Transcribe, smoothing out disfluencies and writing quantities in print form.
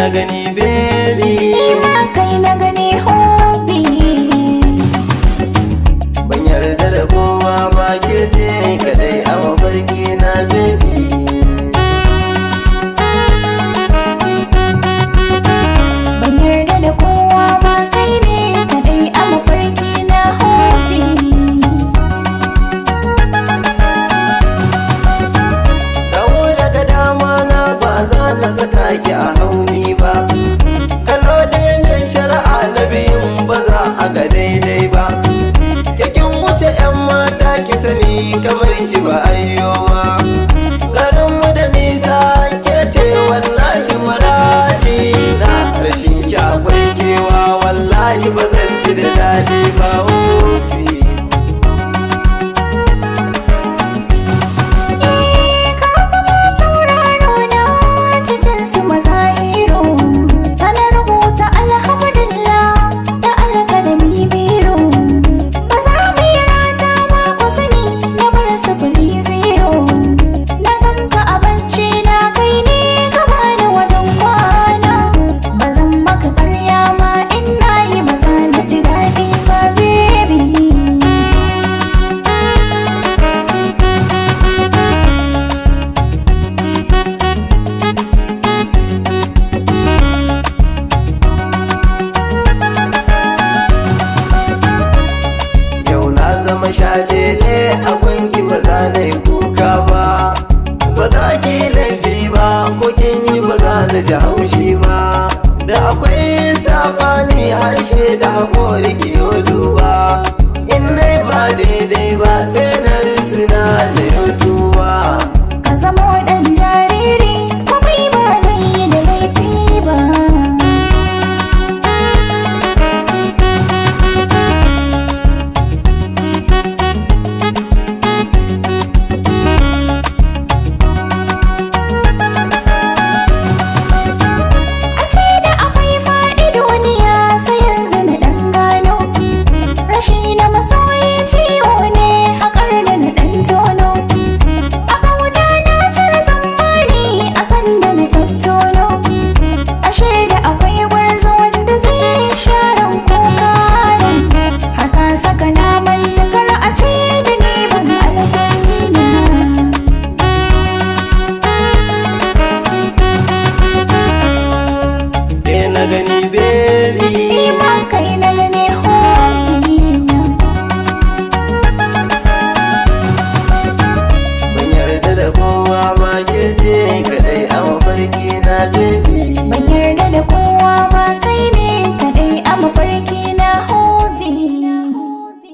na gani baby, ni ma kai na gani hobi. ban yarda da kowa ba, ke ce kadai a mafarki na baby. Ban yarda da kowa ba, kai ne kadai a mafarki na hobi. Dawo daga dama na ba za na saka ki a hauni ba, kallo da yanayin shari'a na biyun ba za a ga daidai ba. Kekin wuce 'yan mata ki sani kamar ki ba ayyo ba, garinmu da nisa ke ce wallahi muradi na, rashin ki akwai kewa wallahi ba zan ji da daɗi